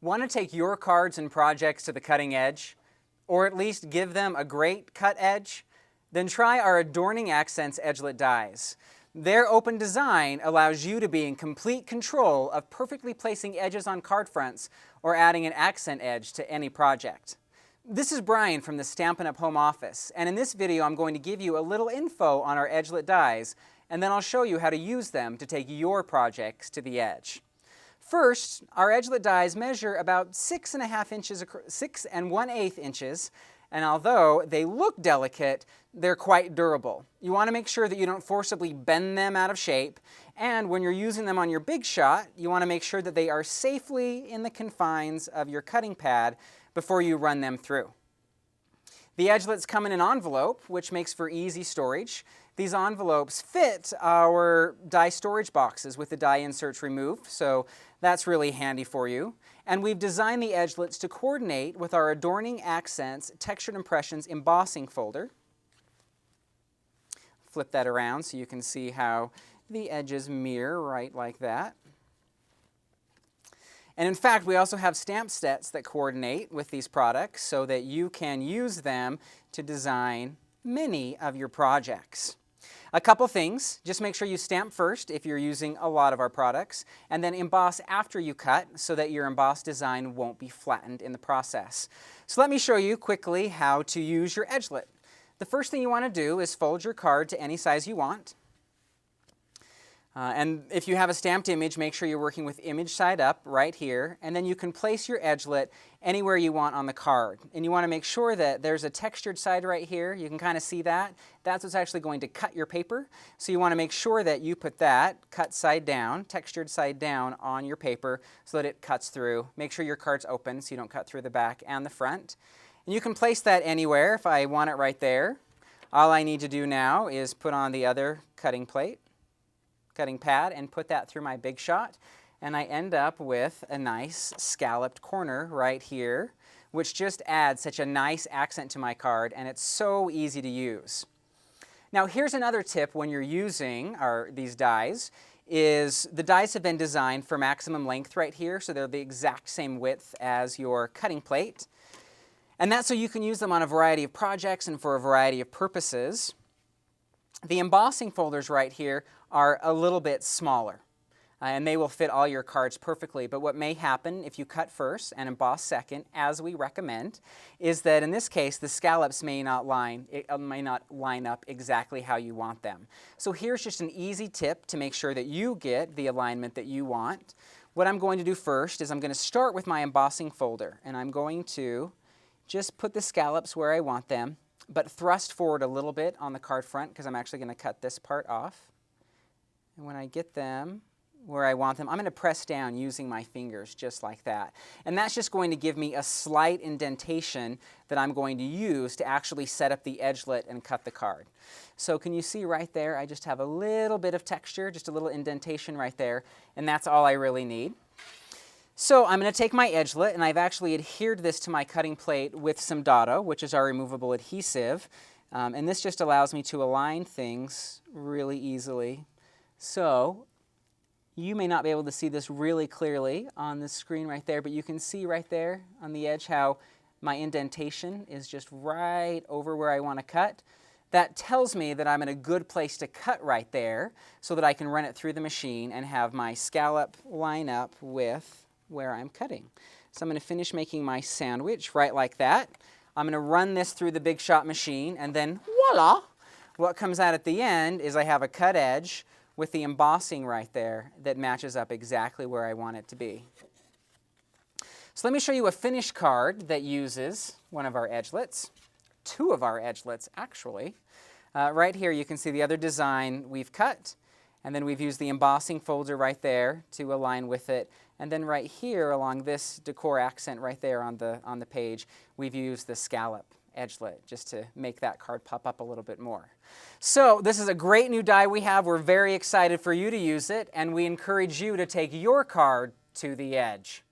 Want to take your cards and projects to the cutting edge, or at least give them a great cut edge? Then try our Adorning Accents Edgelit dies. Their open design allows you to be in complete control of perfectly placing edges on card fronts or adding an accent edge to any project. This is Brian from the Stampin' Up! Home office, and in this video I'm going to give you a little info on our Edgelit dies, and then I'll show you how to use them to take your projects to the edge. First, our Edgelit dies measure about 6 1/8 inches, and although they look delicate, they're quite durable. You want to make sure that you don't forcibly bend them out of shape, and when you're using them on your big shot, you want to make sure that they are safely in the confines of your cutting pad before you run them through. The Edgelits come in an envelope, which makes for easy storage. These envelopes fit our die storage boxes with the die inserts removed, so that's really handy for you. And we've designed the Edgelits to coordinate with our Adorning Accents Textured Impressions Embossing Folder. Flip that around so you can see how the edges mirror right like that. And in fact, we also have stamp sets that coordinate with these products so that you can use them to design many of your projects. A couple things, just make sure you stamp first if you're using a lot of our products, and then emboss after you cut so that your embossed design won't be flattened in the process. So let me show you quickly how to use your Edgelit. The first thing you want to do is fold your card to any size you want. And if you have a stamped image, make sure you're working with image side up right here, and then you can place your Edgelit anywhere you want on the card. And you want to make sure that there's a textured side right here. You can kind of see that. That's what's actually going to cut your paper. So you want to make sure that you put that cut side down, textured side down on your paper so that it cuts through. Make sure your card's open so you don't cut through the back and the front. And you can place that anywhere. If I want it right there, all I need to do now is put on the other cutting pad and put that through my big shot, and I end up with a nice scalloped corner right here, which just adds such a nice accent to my card, and it's so easy to use. Now here's another tip when you're using these dies, is the dies have been designed for maximum length right here, so they're the exact same width as your cutting plate, and that's so you can use them on a variety of projects and for a variety of purposes. The embossing folders right here are a little bit smaller, and they will fit all your cards perfectly. But what may happen if you cut first and emboss second, as we recommend, is that in this case the scallops may not line up exactly how you want them. So here's just an easy tip to make sure that you get the alignment that you want. What I'm going to do first is I'm going to start with my embossing folder, and I'm going to just put the scallops where I want them, but thrust forward a little bit on the card front because I'm actually going to cut this part off. And when I get them where I want them, I'm going to press down using my fingers just like that. And that's just going to give me a slight indentation that I'm going to use to actually set up the Edgelit and cut the card. So can you see right there, I just have a little bit of texture, just a little indentation right there, and that's all I really need. So I'm going to take my Edgelit, and I've actually adhered this to my cutting plate with some Dotto, which is our removable adhesive. And this just allows me to align things really easily. So you may not be able to see this really clearly on the screen right there, but you can see right there on the edge how my indentation is just right over where I want to cut. That tells me that I'm in a good place to cut right there so that I can run it through the machine and have my scallop line up with where I'm cutting. So I'm going to finish making my sandwich right like that. I'm going to run this through the Big Shot machine, and then voila! What comes out at the end is I have a cut edge with the embossing right there that matches up exactly where I want it to be. So let me show you a finished card that uses one of our Edgelits, two of our Edgelits actually. Right here you can see the other design we've cut, and then we've used the embossing folder right there to align with it. And then right here along this decor accent right there on the page, we've used the scallop Edgelit just to make that card pop up a little bit more. So this is a great new die we have. We're very excited for you to use it, and we encourage you to take your card to the edge.